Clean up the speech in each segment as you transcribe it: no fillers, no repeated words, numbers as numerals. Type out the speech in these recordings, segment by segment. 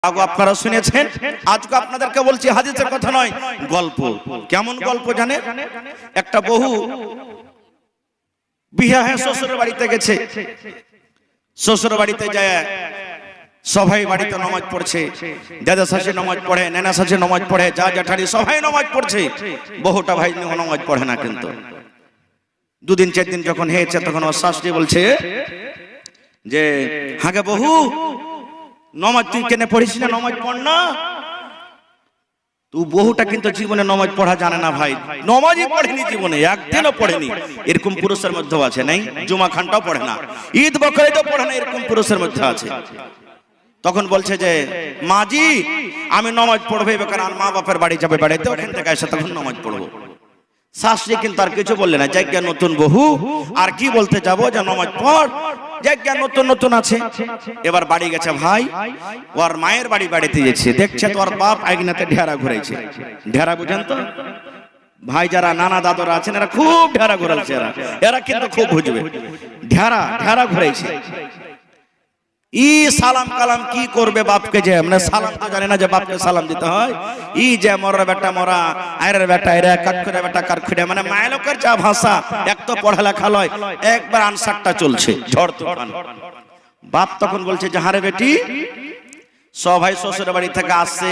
আগে আপনারা শুনেছেন, আজকে আপনাদেরকে বলছি হাদিসের কথা নয়, গল্প। কেমন গল্প জানে? একটা বহু বিয়ে হয়ে শ্বশুরের বাড়িতে গেছে। শ্বশুর বাড়িতে যায় সবাই বাড়িতে নামাজ পড়ছে, দাদা শাশুড়ি নামাজ পড়ে, নানা শাশুড়ি নামাজ পড়ে, যা জ্যাঠারি সবাই নামাজ পড়ছে। বহুটা ভাই নামাজ পড়ে না, কিন্তু দুদিন চার দিন যখন হয়েছে তখন ওর শাশুড়ি বলছে যে হাগে বহু, নমাজ তুই কেন পড়িস না? নমাজ পড় না। তুই বহুটা কিন্তু জীবনে নমাজ পড়া জানে না ভাই, নমাজই পড়েনি জীবনে, একদিনও পড়েনি। এরকম পুরুষের মধ্যে আছে, নাই? জুমা খানটাও পড়ে না, ঈদ বকরিদও পড়ে না, এরকম পুরুষের মধ্যে আছে। তখন বলছে যে মাজি আমি নমাজ পড়বো, এবার আর মা বাপের বাড়ি যাবে, বাড়িতে ওখান থেকে এসে তখন নমাজ পড়বো। শাশুড়ি কিন্তু আর কিছু বললে না, জায়গা নতুন বহু, আর কি বলতে যাবো যে নমাজ পড়, জায়গা নতুন নতুন আছে। এবার বাড়ি গেছে ভাই, ওর মায়ের বাড়িতে গেছে, দেখছে তো ওর বাপ আইগনাতে ঢেরা ঘুরাইছে। ঢেরা বুঝেন তো ভাই, যারা নানা দাদরা আছেন এরা খুব ঢেরা ঘুরাইছে, এরা কিন্তু খুব বুঝবে। ঢেরা ঘুরাইছে। ই সালাম কালাম কি করবে বাপকে, যে মানে সালাম তো জানে না যে বাপকে সালাম দিতে হয়। ই যে মরা বেটা মরা, আয়রের বেটা এরা, কাঠখুড়ে বেটা কাঠখুড়ে, মানে মায়লোকের যা ভাষা, এক তো পড়ালেখা লয়, একবার আনসারটা চলছে ঝড় তুফান। বাপ তখন বলছে যে হারে বেটি, সবাই শ্বশুরের বাড়ি থেকে আসছে,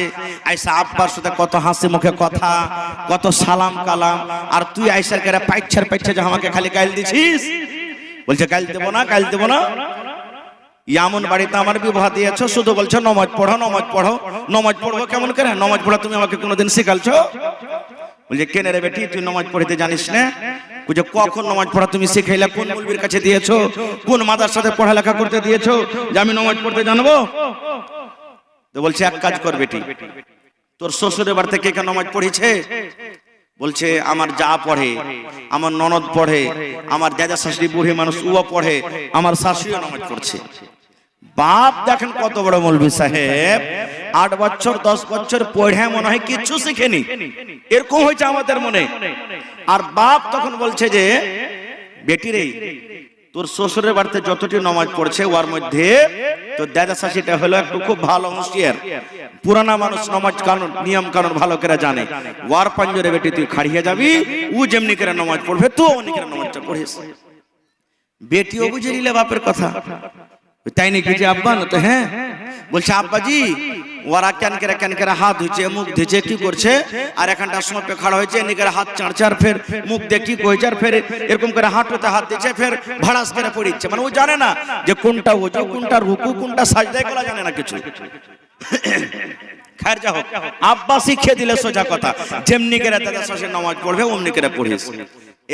আইসা আব্বার সাথে কত হাসি মুখে কথা, কত সালাম কালাম, আর তুই আইসার কেরা পাইছে যে আমাকে খালি গাইল দিছিস। বলছে গাইল দেবো না, গাইল দেবো না। এমন বাড়িতে আমার বিবাহ দিয়েছ, শুধু বলছো নমাজ পড়ো, নমাজ পড়ো। নমাজ পড়বো কেমন করে? নমাজ পড়া তুমি আমাকে কোনোদিন শিখালছো? বলছে কেন রে বেটি, তুই নমাজ পড়তে জানিস না? বুঝে কখন নমাজ পড়া তুমি শিখাইলা? কোন মৌলবীর কাছে দিয়েছো? কোন মাদ্রাসাতে পড়ালেখা করতে দিয়েছো যে আমি নমাজ পড়তে জানবো? তো বলছে এক কাজ কর বেটি, তোর শ্বশুরের বাড়িতে কে কে নমাজ পড়েছে? বলছে আমার যা পড়ে, আমার ননদ পড়ে, আমার দাদা শাশুড়ি বুড়ি মানুষ উও পড়ে, আমার শাশুড়িও নামাজ পড়ছে। বাপ দেখেন কত বড় মৌলভী সাহেব, 8 বছর 10 বছর পড়ে মনে হয় কিছু শিখেনি, এরকম হয়েছে আমাদের মনে। আর বাপ তখন বলছে যে বেটি রে, তোর শ্বশুরের বাড়িতে যতটি নামাজ পড়ছে ওর মধ্যে তোর দাদা শাশুড়িটা হলো একটু খুব ভালো হুঁশিয়ার, পুরানা মানুষ, নামাজ কানুন নিয়ম কানুন ভালো করে জানে। ওয়ার পাঞ্জরে বেটি তুই খাড়িয়ে যাবি, ও যেমনি করে নামাজ পড়বে তুই অমনি করে নামাজটা পড়িস। বেটিও বুঝে নিলে বাপের কথা, তাই নাকি যে আব্বা? না তো হ্যাঁ। বলছে আব্বাজি ওরা কেন করে হাত ধুচ্ছে, মুখ ধুচ্ছে, কি করছে, আর এখানটা সময় খাড়া হয়েছে, এমনি করে হাত চাঁড়ছে, আর ফের মুখ দিয়ে কি কইছে, আর ফের এরকম করে হাঁটুতে হাত দিচ্ছে, ফের ভাড়াস করে পড়িচ্ছে। মানে ও জানে না যে কোনটা ওজু, কোনটা রুকু, কোনটা সাজদা, এগুলো জানে না কিছু। খায়ের যা হোক, আব্বা শিখিয়ে দিলে সোজা কথা, যেমনি করে দাদা শ্বশুর নামাজ পড়বে অমনি করে পড়িস।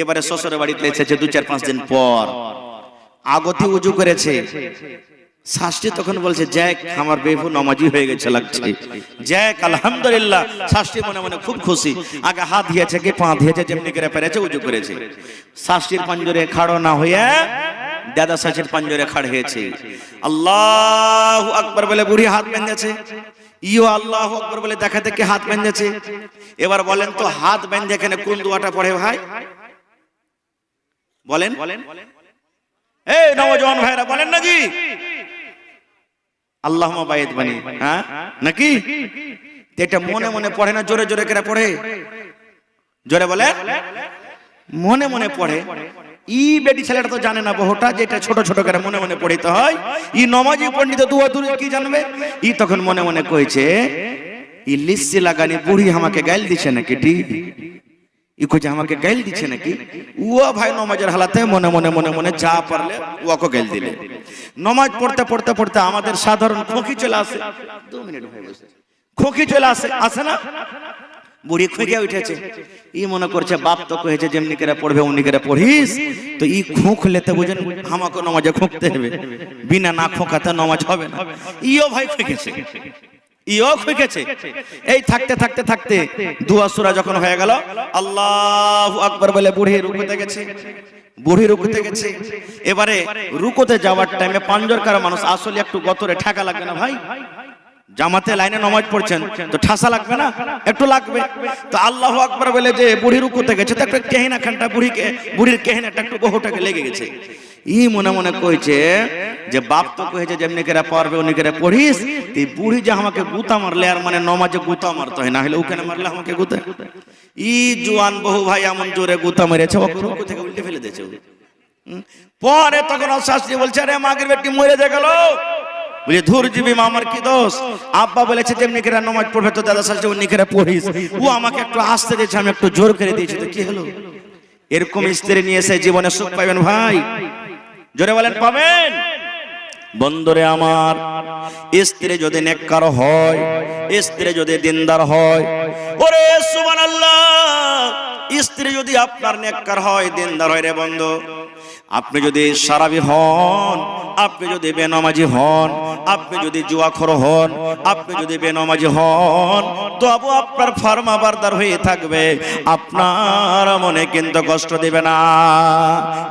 এবারে শ্বশুরের বাড়িতে এসেছে 2-4-5 দিন পর, আগতি উজু করেছে। শাশুড়ি তখন বলছে যাক আমার বেবু নামাজি হয়ে গেছে লাগছে, যাক আলহামদুলিল্লাহ। শাশুড়ি মনে মনে খুব খুশি, আগে হাত দিয়েছে কি পা দিয়েছে, যেমনি করে পেরেছে উজু করেছে। শাশুড়ির পাঞ্জরে খাড়ো না হয়ে দাদা শাশুড়ির পাঞ্জরে খাড় হয়েছে। আল্লাহু আকবার বলে বুড়ি হাত বেঁধেছে, ইও আল্লাহু আকবার বলে দেখা দেখে হাত বেঁধেছে। এবার বলেন তো হাত বেঁধে এখানে কোন দোয়াটা পড়ে ভাই? বলেন এই নওজওয়ান ভাইরা বলেন না জি, আল্লাহুম্মা বাইদ বানি, হ্যাঁ নাকি? এটা মনে মনে পড়ে না, জোরে জোরে করে পড়ে? জোরে বলে মনে মনে পড়ে। ই বেটি ছেলেটা তো জানে না বহুটা, যেটা ছোট ছোট করে মনে মনে পড়িতে হয়। ই নমাজি পণ্ডিত দুয়া দুরি কি জানবে? ই তখন মনে মনে কইছে ই লিসি লাগানি বুড়ি আমাকে গাইল দিছে নাকি, ই কইছে আমাকে গাইল দিছে নাকি। ও ভাই নমাজের হালাতে মনে মনে যা পারলে ওকে গাইল দিলে। নমাজ পড়তে আমাদের সাধারণ খোঁকি চলে আসে, 2 মিনিট হয়ে গেছে, খোঁকি চলে আসে না? বুড়ি খুঁজে উঠেছে, ই মনে করছে বাপ তো কয়েছে যেমনি করে পড়বে অমনি করে পড়িস, তো ই খোঁক লেতে বুঝেন আমাকে নমাজে খোঁকতে হবে, বিনা না খোঁকাতে নমাজ হবে না। ইও ভাই খুঁজেছে, ইও খুঁজেছে। এই থাকতে দুয়া সূরা যখন হয়ে গেল, আল্লাহু আকবার বলে বুড়ি রুকুতে গেছে। এবারে রুকুতে যাওয়ার টাইমে পাঞ্জরকার মানুষ আসলে একটু গতরে ঠেকা লাগবে না ভাই? জামাতে লাইনে নামাজ পড়ছেন তো ঠাসা লাগবে না? একটু লাগবে। তো আল্লাহু আকবার বলে যে বুড়ি রুকুতে গেছে, তো একটা কেহিনা খানটা বুড়ির কেহিনাটা একটু বহুটাকে লেগে গেছে। ই মনে মনে কইছে যে বাপ তো কইছে যেমনি করে পড়বে উনি করে পড়িস, তুই বুড়ি যে আমাকে গুতা মারলে, আর মানে নমাজে গুতা মারতে হয় না, হলে ওখানে মারলে আমাকে গুতা। ই জোয়ান বহু ভাই এমন জোরে গুতা মেরেছে ওকে রুকু থেকে উল্টে ফেলে দিয়েছে। পরে তখন শাস্ত্রী বলছে আরে মাগের বেটি মরে যে গেল, বলে ধুর জীবী মা আমার কি দোষ, আব্বা বলেছে যেমনি করে নামাজ পড়বে তো দাদা শাস্ত্রী উনি করে পড়িস, ও আমাকে একটু আসতে দিয়েছে, আমি একটু জোর করে দিয়েছি, তো কি হলো? এরকম স্ত্রী নিয়ে এসে জীবনে সুখ পাবেন ভাই? জোরে বলেন পাবেন? বন্ধুরে আমার, স্ত্রী যদি নেককার হয়, স্ত্রী যদি দিনদার হয়, ওরে সুবহানাল্লাহ, স্ত্রী যদি আপনার নেককার হয়, দিনদার হয় রে বন্ধু, আপনি যদি সারাবি হন, আপনি যদি বেনামাজি হন, আপনি যদি জুয়াখোর হন, আপনি যদি বেনামাজি হন, তবু আপনার ফরমাবরদার হয়ে থাকবে, আপনার মনে কিন্তু কষ্ট দিবে না।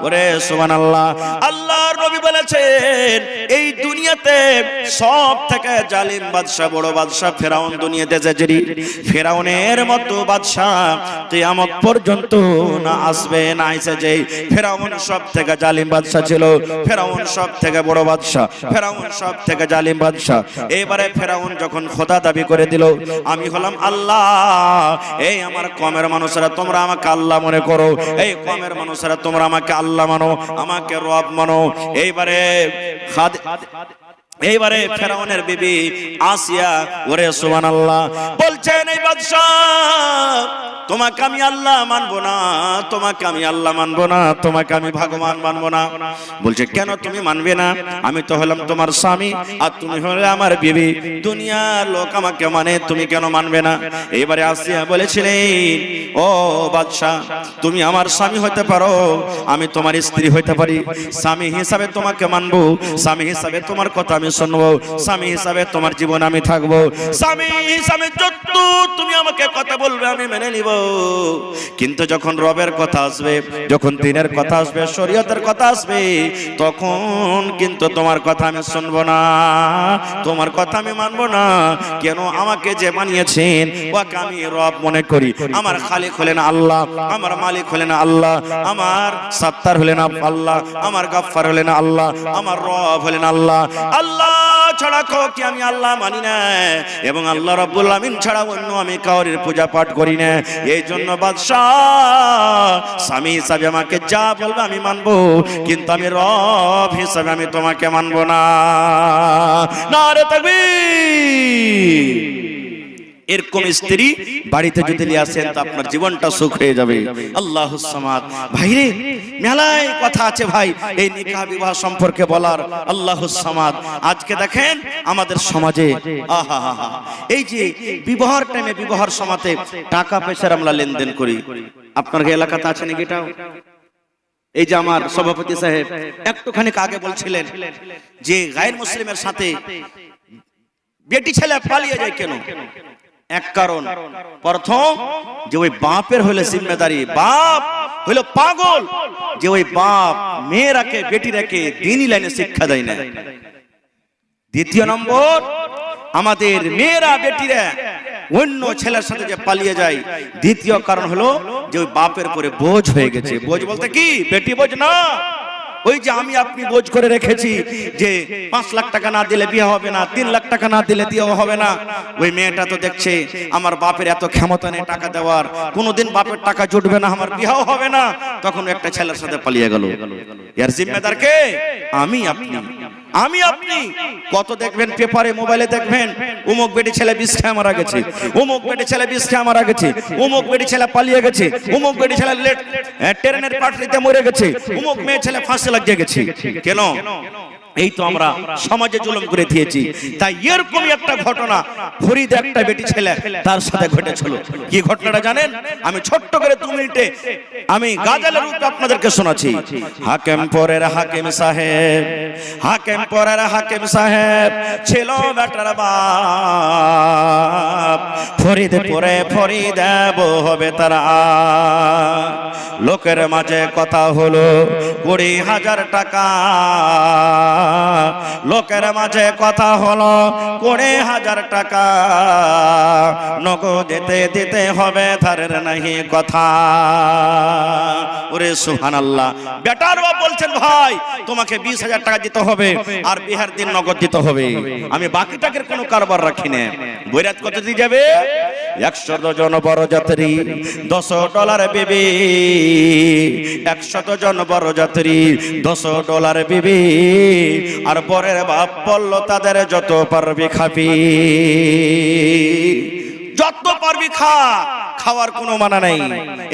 ওরে সুবহানাল্লাহ, আল্লাহর নবী বলেছেন এই দুনিয়াতে সব থেকে জালিম বাদশা, বড় বাদশা ফেরাউন দুনিয়াতে এসেছে। ফেরাউনের মতো বাদশা কিয়ামত পর্যন্ত না আসবে, না এসেছে। ফেরাউন সব থেকে জালিম বাদশা ছিল, ফেরাউন সব থেকে বড় বাদশা, ফেরাউন সব থেকে জালিম বাদশা। এবারে ফেরাউন যখন খোদা দাবি করে দিল আমি হলাম আল্লাহ, এই আমার কমের মানুষেরা তোমরা আমাকে আল্লাহ মনে করো, এই কমের মানুষেরা তোমরা আমাকে আল্লাহ মানো, আমাকে রব মানো। এইবারে ফেরাউনের বিবি আসিয়া, ওরে সুবহানাল্লাহ, বলছেন এই বাদশা তোমাকে আমি আল্লাহ মানবো না, তোমাকে আমি আল্লাহ মানবো না, তোমাকে আমি ভগবান মানবো না। বলছে কেন তুমি মানবে না? আমি তো হলাম তোমার স্বামী আর তুমি হলে আমার বিবি, দুনিয়ার লোক আমাকে মানে, তুমি কেন মানবে না? এবারে আসিয়া বলেছিলেন ও বাদশা, তুমি আমার স্বামী হতে পারো, আমি তোমার স্ত্রী হতে পারি, স্বামী হিসাবে তোমাকে মানবো, স্বামী হিসাবে তোমার কথা আমি শুনবো, স্বামী হিসাবে তোমার জীবন আমি থাকবো, স্বামী হিসাবে যত তুমি আমাকে কথা বলবে আমি মেনে নিব। কিন্তু যখন রবের কথা আসবে, যখন দিনের কথা আসবে, শরীয়তের কথা আসবে, তখন কিন্তু তোমার কথা আমি শুনবো না, তোমার কথা আমি মানবো না। কেন? আমাকে যে বানিয়েছেন ওকে আমি রব মনে করি, আমার খালিক হলেন আল্লাহ, আমার মালিক হলেন আল্লাহ, আমার সাত্তার হলেন আল্লাহ, আমার গাফফার হলেন আল্লাহ, আমার রব হলেন আল্লাহ। আল্লাহ ছাড়া কি আমি আল্লাহ মানি না, এবং আল্লাহ রাব্বুল আমিন ছাড়া অন্য আমি কাউরির পূজা পাঠ করি না। এই জন্য বাদশা স্বামী হিসাবে আমাকে যা বলবে আমি মানবো, কিন্তু আমি রব হিসাবে আমি তোমাকে মানবো না। নারে তাকবীর। এরকম স্ত্রী বাড়িতে যদি নিয়ে আসেন তো আপনার জীবনটা সুখ হয়ে যাবে। আল্লাহুস সামাদ। ভাইরে মেলায় কথা আছে ভাই এই নিকাহ বিবাহ সম্পর্কে বলার। আল্লাহুস সামাদ। আজকে দেখেন আমাদের সমাজে এই যে বিবাহের টাইমে, বিবাহের সময়তে টাকা পয়সার আমরা লেনদেন করি। আপনার এলাকাতে আছে নাকি এটাও? এই যে আমার সভাপতি সাহেব একটুখানি আগে বলছিলেন যে গায়ের মুসলিমের সাথে বেটি ছেলে পালিয়ে যায় কেন? এক কারণ, প্রথম যে ওই বাপের হইলে জিম্মেদারি, বাপ হইল পাগল, যে ওই বাপ মেয়েরাকে বেটিরাকে দ্বীনি লাইনে শিক্ষা দেয় না। দ্বিতীয় নম্বর, আমাদের মেয়েরা বেটিরা অন্য ছেলের সাথে যে পালিয়ে যায়, দ্বিতীয় কারণ হলো যে ওই বাপের পরে বোঝ হয়ে গেছে। বোঝ বলতে কি? বেটি বোঝ না, ওই যে আমি আপনি বোঝ করে রেখেছি যে 5 লাখ টাকা না দিলে বিয়ে হবে না, 3 লাখ টাকা না দিলে বিয়ে হবে না। ওই মেয়েটা তো দেখছে আমার বাপের এত ক্ষমতা নেই টাকা দেওয়ার, কোনোদিন বাপের টাকা জুটবে না, আমার বিয়েও হবে না, তখন একটা ছেলের সাথে পালিয়ে গেল। এর জিম্মেদার কে? আমি আপনি। আমি আপনি কত দেখবেন পেপারে, মোবাইলে দেখবেন অমুক বেটি ছেলে বিষ খেয়ে মারা গেছে, অমুক বেটি ছেলে বিষ খেয়ে মারা গেছে, অমুক বেটি ছেলে পালিয়ে গেছে, অমুক বেটি ছেলে ট্রেনের পাটরিতে মরে গেছে, অমুক মেয়ে ছেলে ফাঁসি লাগিয়ে গেছে। কেন? এই তো আমরা সমাজে জুলুম করে দিয়েছি। তাই এরকমই একটা ঘটনা ফরিদ একটা বেটি ছেলে তার সাথে ঘটেছিল। কি ঘটনাটা জানেন? আমি ছোট্ট করে 2 মিনিটে আমি গাজালের রূপে আপনাদেরকে শোনাচ্ছি। হাকিম পরের হাকিম সাহেব, হাকিম পরের হাকিম সাহেব ছিল বেটার বাপ, ফরিদ পরে ফরিদ হবে তারা। লোকের মাঝে কথা হলো 20,000 টাকা, লোকের মাঝে কথা হলো 20,000 টাকা, নগদ দিতে দিতে হবে, ধারের নাহি কথা। ওরে সুবহানাল্লাহ। বেটার বাপ বলছেন ভাই তোমাকে 20,000 টাকা দিতে হবে আর বিহার দিন নগদ দিতে হবে, আমি বাকি টাকার কোনো কারবার রাখি না। বৈরাত কত দিয়ে যাবে? 100 জন বড় যাত্রী, $10 বিবি, 100 জন বড় যাত্রী, $10 বিবি, আর বরের বাপ বলল তাদের যত পারবি খাবি, যত পারবি খা, খাওয়ার কোনো মানা নাই।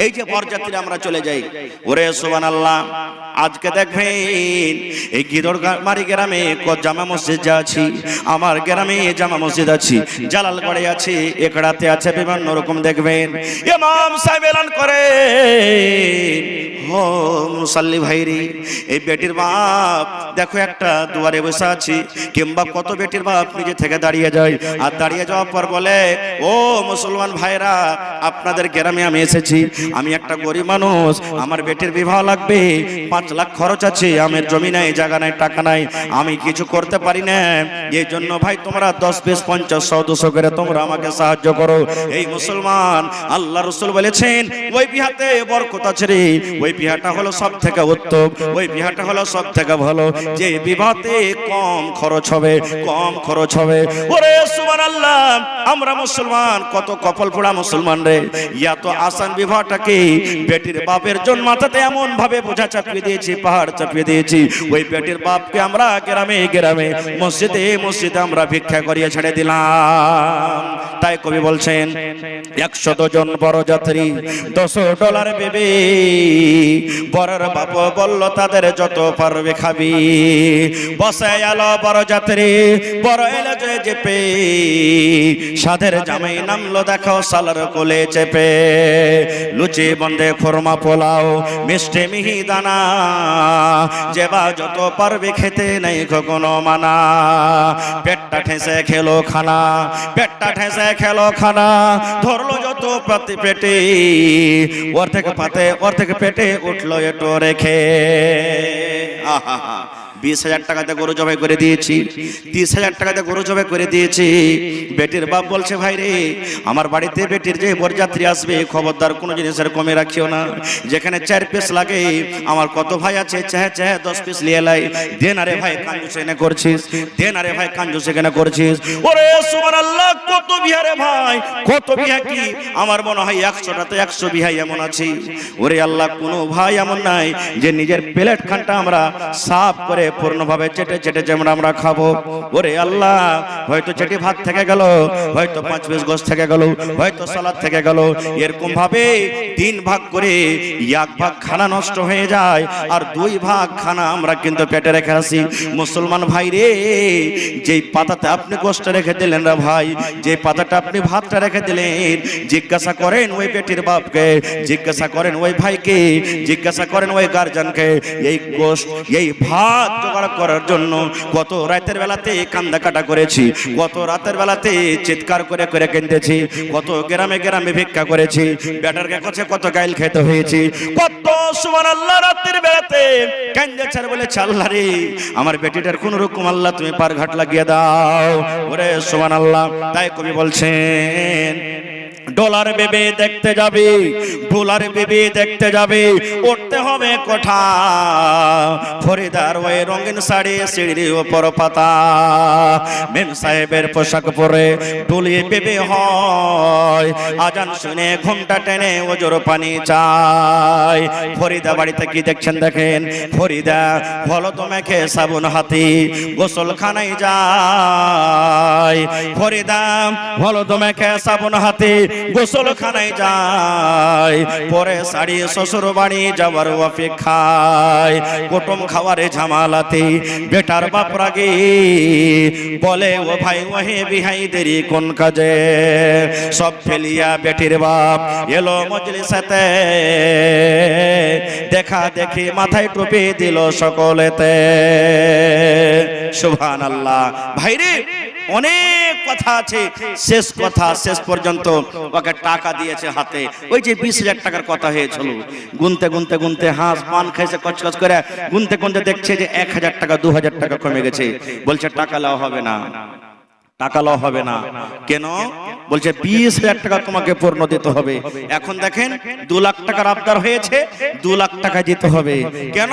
এই যে বরযাত্রী আমরা চলে যাই, ওরে সুবহানাল্লাহ। আজকে দেখবেন এই গিদড়মারি গ্রামে জামা মসজিদ আছি, আমার গ্রামে জামা মসজিদ আছে, জালালগড়ে আছে, একড়াতে আছে, বিভিন্ন রকম দেখবেন ইমাম সাহেব এলান করে, ও মুসাল্লি ভাইরি, এই বেটির বাপ দেখো একটা দুয়ারে বসে আছি, কিংবা কত বেটির বাপ নিজে থেকে দাঁড়িয়ে যায়, আর দাঁড়িয়ে যাওয়ার পর বলে, ও মুসলমান ভাইরা, আপনাদের গ্রামে আমি এসেছি, আমি একটা গরিব মানুষ, আমার বেটির বিবাহ লাগবে, 5 লাখ খরচ আছে, আমার জমি নাই, জায়গা নাই, টাকা নাই, আমি কিছু করতে পারি না, এই জন্য ভাই তোমরা 10, 20, 50, 100, 200 করে তোমরা আমাকে সাহায্য করো। এই মুসলমান, আল্লাহ রাসূল বলেছেন ওই বিহাতে বরকত আছে রে, ওই বিহাটা হলো সব থেকে উত্তম, ওই বিহাটা হলো সব থেকে ভালো, যে বিবাহতে কম খরচ হবে, কম খরচ হবে। ওরে সুবহানাল্লাহ, আমরা মুসলমান কত কপাল পোড়া মুসলমান রে, ইয়া তো আসান বিবাহটাকে বেটির বাপের জন্য মাথাতে এমন ভাবে বোঝা চাপিয়ে দিয়েছি, পাহাড় চাপিয়ে দিয়েছি, ওই বেটির বাপকে আমরা গ্রামে গ্রামে মসজিদে মসজিদে আমরা ভিক্ষা করিয়ে ছেড়ে দিলাম। তাই কবি বলছেন 100 জন বড় যাত্রী, $10 বেবি, বরের বাপ বলল তাদের যত পারবে খাবি, বসে এলো বড় যাত্রী, বড় এলো যে চেপে, সাধের জামাই নামলো দেখো সালার কোলে চেপে, লুচি বন্দে খুরমা পোলাও মিষ্টি মিহি দানা, যেবা যত পারবে খেতে নেই কোনো মানা, পেটটা ঠেসে খেলো খানা, পেটটা ঠেসে খেলো খানা, ধরলো যত পাতে পেটে, ওর থেকে পাতে ওর থেকে পেটে উঠলো এটো রেখে। আহা, 20,000 টাকাতে গরু জবাই করে দিয়েছি, 30,000 টাকাতে গরু জবাই করে দিয়েছি। বেটির বাপ বলছে ভাই রে, আমার বাড়িতে বেটির যে বরযাত্রী আসবে খবরদার কোনো জিনিসের কমে রাখিও না, যেখানে 4 পিস লাগে, আমার কত ভাই আছে চাহে চাহে 10 পিস নিয়ে লাই, দেন আরে ভাই কাঞ্জুস এনে করছিস, দেন আরে ভাই কাঞ্জুস এখানে করছিস। ওরে সুবহানাল্লাহ, কত বিহারে ভাই, কত বিহা কি, আমার মনে হয় 100টাতে 100 বিহা এমন আছে। ওরে আল্লাহ, কোনো ভাই এমন নাই যে নিজের প্লেট খানটা আমরা সাফ করে পূর্ণভাবে চেটে চেটে যেমন আমরা খাবো। ওরে আল্লাহ, হয়তো চেটে ভাত থেকে গেল, হয়তো 5 পিস গোশত থেকে গেল, হয়তো সালাদ থেকে গেল, এরকম ভাবে 3 ভাগ করে 1 ভাগ খানা নষ্ট হয়ে যায়, আর 2 ভাগ খানা আমরা কিন্তু পেটে রেখে আসি। মুসলমান ভাই রে, যেই পাতাতে আপনি গোশত রেখে দিলেন রে ভাই, যে পাতাটা আপনি ভাতটা রেখে দিলেন, জিজ্ঞাসা করেন ওই বেটির বাপকে, জিজ্ঞাসা করেন ওই ভাইকে, জিজ্ঞাসা করেন ওই গার্জিয়ানকে, এই গোশত এই ভাত জোগাড় করার জন্য কত রাতের বেলাতে কান্দা কাটা করেছি, কত রাতের বেলাতে চিৎকার করে করে কেঁদেছি, কত গ্রামে গ্রামে ভিক্ষা করেছি, বেটার কাছে কত গাইল খেতে হয়েছে, কত সুবহানাল্লাহ রাতের বেলাতে কান্দেছে বলে আল্লাহ রে, আমার বেটিটার কোন রকম আল্লাহ তুমি পার ঘাট লাগিয়ে দাও। ওরে সুবহানাল্লাহ। তাই কবি বলছেন ডলার বেবে দেখতে যাবে, ডলার বেবে দেখতে যাবে, উঠতে হবে কোঠা, ফরিদার ওই রঙিন শাড়ি সিঁড়ি ওপর পাতা, মেম সাহেবের পোশাক পরে ডুলিয়ে বেবে হয়, আজান শুনে ঘুমটা টেনে ওজোর পানি চাই। ফরিদা বাড়িতে কি দেখছেন দেখেন, ফরিদা হলদ মেখে সাবুন হাতি গোসলখানায় যায়, ফরিদা হলদ মেখে সাবুন হাতি গোসলখানায় যায়, পরে শাড়ি শ্বশুর বাড়ি যাওয়ার অপেক্ষায়, কুটুম খাওয়ারে ঝামালাতে বেটার বাপ রাগে বলে ও ভাই ওহে বিহাই দেরি কোন কাজে, সব ফেলিয়া বেটির বাপ এলো মজলিসেতে, দেখা দেখি মাথায় টুপি দিল সকলেতে। সুবহানাল্লাহ। ভাইরে অনেক কথা আছে, শেষ কথা শেষ পর্যন্ত ওকে টাকা দিয়েছে হাতে। ওই যে 20,000 টাকার কথা হয়েছিল, গুনতে গুনতে গুনতে হাঁস পান খাইছে কচকচ করে, গুনতে গুনতে দেখছে যে 1,000 টাকা 2,000 টাকা কমে গেছে। বলছে টাকা লাও হবে না, টাকা লাও হবে না। কেন? বলছে 20,000 টাকা তোমাকে পূর্ণ দিতে হবে। এখন দেখেন 2 লাখ টাকার আবদার হয়েছে, 2 লাখ টাকা দিতে হবে। কেন?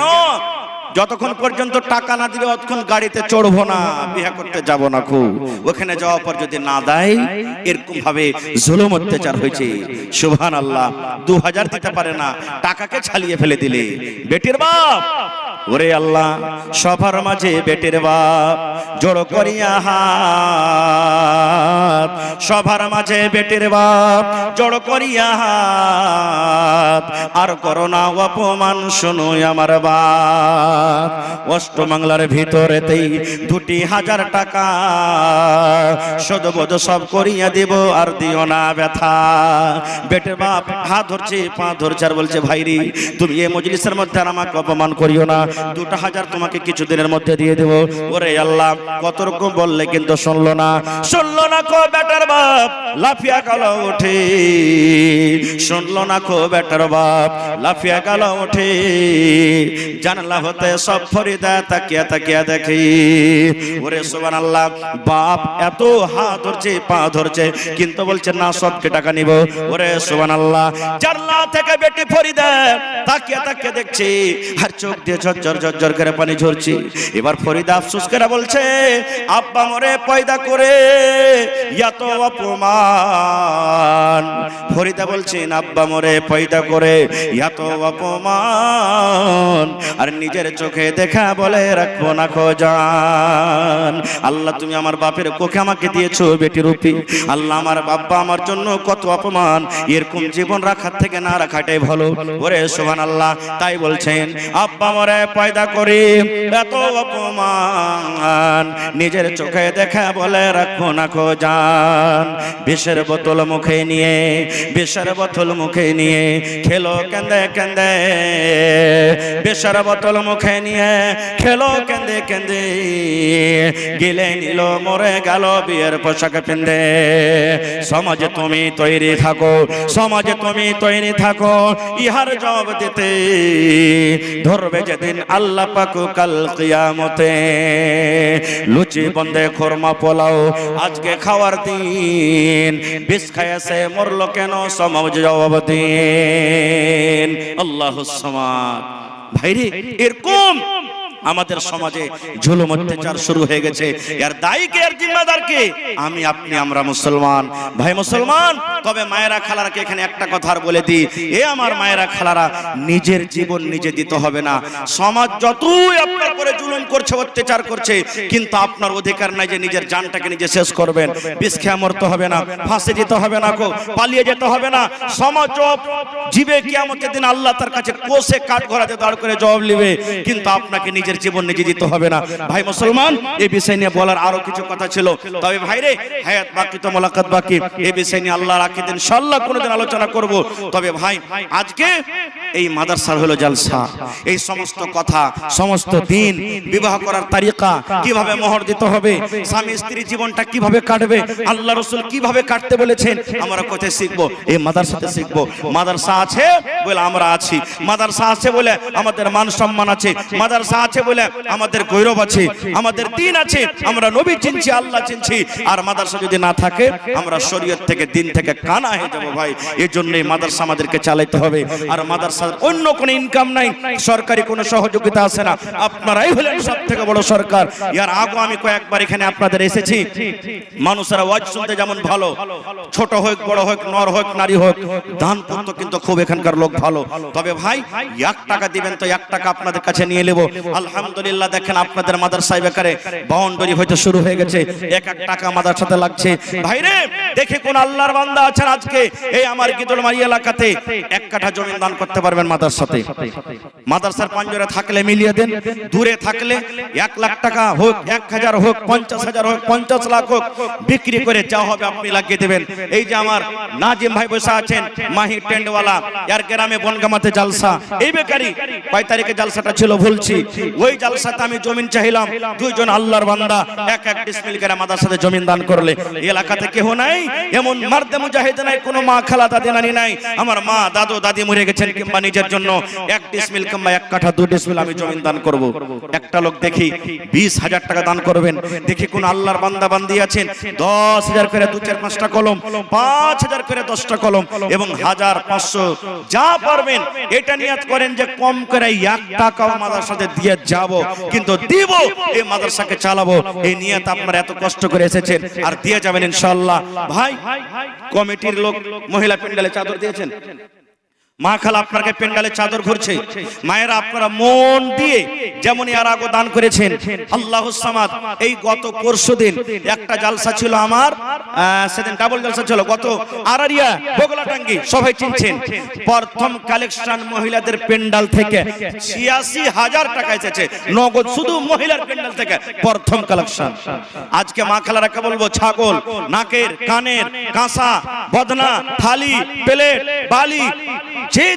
যতক্ষণ পর্যন্ত টাকা না দিবে ততক্ষণ গাড়িতে চড়বো না, বিয়ে করতে যাব না। খুব ওখানে যাওয়ার পর যদি না দেয়, এরকম ভাবে জুলুম অত্যাচার হয়েছে। সুবহানাল্লাহ। 2,000 দিতে পারে না, টাকাকে ছালিয়ে ফেলে দিলে। বেটির বাপ, ওরে আল্লাহ, সবার মাঝে বেটির বাপ জড়ো করিয়া হাত, সবার মাঝে বেটির বাপ জড়ো করিয়া হাত, আর করোনা অপমান শুনো আমার বাপ। অষ্টমঙ্গলার ভিতরেতেই 2,000 টাকা সদবোধ সব করিয়া দিব, আর দিও না ব্যথা। বেটির বাপ হাত ধরছে, পা ধরছে, আর বলছে ভাইরি তুমি এই মজলিসের মধ্যে আর আমাকে অপমান করিও না, 2,000 তোমাকে কিছুদিনের মধ্যে দিয়ে দেব। ওরে আল্লাহ, কত রকম বললে কিন্তু শুনলো না, শুনলো না কো বেটার বাপ লাফিয়া গেল ওঠে, শুনলো না কো বেটার বাপ লাফিয়া গেল ওঠে। জানলা হতে সব ফরিদা তাকিয়া তাকিয়া দেখি। ওরে সুবহানাল্লাহ, বাপ এত হাত ধরছে পা ধরছে, কিন্তু বলছে না সবকে টাকা নিব। ওরে সুবহানাল্লাহ, জানলা থেকে বেটি ফরিদা তাকিয়া তাকিয়া দেখছি, আর চোখ দিয়ে ঝরঝর ঝরঝর করে পানি ঝরছে। এবার ফরিদা আফসোস করে বলছে, আব্বা মরে পয়দা করে এত অপমান। ফরিদা বলছেন, আব্বা মরে পয়দা করে এত অপমান, আর নিজের চোখে দেখা বলে রাখবো না খোজান। আল্লাহ তুমি আমার বাপের কোখে আমাকে দিয়েছো বেটি রূপী। আল্লাহ আমার বাবা আমার জন্য কত অপমান, এরকম জীবন রাখার থেকে না রাখাটাই ভালো। ওরে সুবহানাল্লাহ, তাই বলছেন আব্বা মরে পয়দা করে এত অপমান, নিজের চোখে দেখা বলে রাখবো না খোজান। বিষের বোতল মুখে নিয়ে, বিষের বোতল মুখে নিয়ে খেলো কেঁদে কেঁদে, বিষের বোতল মুখে নিয়ে খেলো কেঁদে কেঁদে, গিলে নিল মরে গেল বিয়ের পোশাক পিন্দে। সমাজে তুমি তৈরি থাকো, সমাজে তুমি তৈরি থাকো, ইহার জবাব দিতে ধরবে যেদিন আল্লাহ পাক কাল কিয়ামতে। লুচি বন্দে খোরমা পোলাও আজকে খাওয়ার দিন, বিষ খাইছে মরলো কেন সমাজ জবাব দিন। আল্লাহুস সামাদ। ভাইরে, এরকম আমাদের সমাজে জুলুম অত্যাচার শুরু হয়ে গেছে। এর দায়ী কে, এর জিম্মাদার কে? আমি আপনি, আমরা মুসলমান। ভাই মুসলমান, তবে মায়েরা খালারাকে এখানে একটা কথা আর বলে দিই, এ আমার মায়েরা খালারা, নিজের জীবন নিজে দিতে হবে না। সমাজ যতই আপনার করে জুলুম করছে, অত্যাচার করছে, কিন্তু আপনার অধিকার নাই যে নিজের জানটাকে নিজে শেষ করবেন। বিষ খেয়ে মরতে হবে না, ফাঁসি যেতে হবে না, পালিয়ে যেতে হবে না। সমাজ জীবে কিয়ামতের দিন আল্লাহ তার কাছে কোষে কাঠ গড়াতে দাঁড় করে জবাব নেবে, কিন্তু আপনাকে নিজের জীবন নিজে দিতে হবে না। ভাই মুসলমান, এই বিষয় নিয়ে বলার আরো কিছু কথা ছিল, তবে ভাইরে হায়াত বাকি তো মোলাকাত বাকি। এই বিষয় নিয়ে আল্লাহ রাখি দিন ইনশাআল্লাহ কোনদিন আলোচনা করব। তবে ভাই, আজকে এই মাদ্রাসার হলো জলসা। এই সমস্ত কথা, সমস্ত দিন, বিবাহ করার তারিকা, কিভাবে মোহর দিতে হবে, স্বামী স্ত্রী জীবনটা কিভাবে কাটবে, আল্লাহ রাসূল কিভাবে কাটতে বলেছেন, আমরা কোথায় শিখবো? এই মাদ্রাসাতে শিখবো। মাদ্রাসা আছে বলে আমরা আছি, মাদ্রাসা আছে বলে আমাদের মান সম্মান আছে, মাদ্রাসা আছে বলে আমাদের গৌরব আছে, আমাদের দিন আছে, আমরা নবী চিনছি, আল্লাহ চিনছি। আর মাদ্রাসা যদি না থাকে, আমরা শরীয়ত থেকে, দিন থেকে কানা হয়ে যাবো। ভাই, এই জন্যই মাদ্রাসা আমাদেরকে চালাইতে হবে। আর মাদ্রাসার অন্য কোনো ইনকাম নাই, সরকারি কোনো সহযোগিতা আছে না, আপনারাই হলেন সব থেকে বড় সরকার। ইয়ার আগে আমি কয়েকবার এখানে আপনাদের এসেছি, মানুষেরা ওয়াজ শুনতে যেমন ভালো, ছোট হোক বড় হোক, নর হোক নারী হোক, দান করতে কিন্তু খুব এখানকার লোক ভালো। তবে ভাই, 1 টাকা দিবেন তো 1 টাকা আপনাদের কাছে নিয়ে নেব। আলহামদুলিল্লাহ, দেখেন আপনাদের মাদ্রাসায় বেকারে বাউন্ডারি হয়তো শুরু হয়ে গেছে, 1 টাকা মাদ্রাসাতে লাগছে। ভাইরে, দেখে কোন আল্লাহর বান্দা আছেন আজকে এই আমার গিদলমারি এলাকাতে 1 কাঠা জমি দান করতে পারে? পারবেন মাদ্রাসাতে। মাদ্রাসার পাঞ্জরে থাকলে মিলিয়ে দেন, দূরে থাকলে 1 লাখ টাকা হোক, 1000 হোক, 50,000 হোক, 50 লাখ হোক, বিক্রি করে যা হবে আপনি লাগিয়ে দেবেন। এই যে আমার নাজিম ভাই বসে আছেন, মাহি টেন্টওয়ালা, এর গ্রামে বনগামাতে জালসা, এই বেকারি কয় তারিখে জালসাটা ছিল ভুলছি, ওই জালসাতে আমি জমিন চাইলাম, দুইজন আল্লাহর বান্দা এক ডিসমিল করে মাদ্রাসাতে জমিন দান করলে। এই এলাকাতে কেহ নাই এমন মার্দে মুজাহিদ নাই, কোনো মা খালা দাদি নানি নাই, আমার মা দাদু দাদি মরে গেছেন কিংবা নিজের জন্য 1 ডিসমিল কিংবা 1 কাঠা 2 ডিসমিল আমি জমিন দান করব। একটা লোক দেখি 20,000 টাকা দান করবেন, দেখি কোন আল্লাহর বান্দা বান্দি আছেন 10,000 করে 2-4-5টা কলম, 5,000 করে 10টা কলম এবং 1,000 500 যা পারবেন এটা নিয়ত করেন যে কম করে 1 টাকাও মাদ্রাসাতে দিয়ে যাব, কিন্তু দিব, এই মাদ্রাসাকে চালাবো, এই নিয়ত আপনারা এত কষ্ট করে এসেছেন আর দিয়ে যাবেন ইনশাআল্লাহ। ভাই কমিটির লোক মহিলা প্যান্ডেলে চাদর দিয়েছেন, মা খালা আপনাকে প্যান্ডেলে চাদর ঘুরছে, মায়েরা আপনারা মন দিয়ে যেমন এর আগে দান করেছেন আল্লাহুস সামাদ। এই গত পরশুদিন একটা জালসা ছিল আমার, সেদিন ডাবল জালসা ছিল, গত আরারিয়া বগলাটাঙ্গি সবাই চিনছেন। প্রথম কালেকশন মহিলাদের প্যান্ডেল থেকে 86,000 টাকা এসেছে নগদ, শুধু মহিলার প্যান্ডেল থেকে প্রথম কালেকশন। আজকে মা খালারাকে বলবো ছাগল, নাকের, কানের, কাঁসা, বদনা, থালি, প্লেট, বালি, যে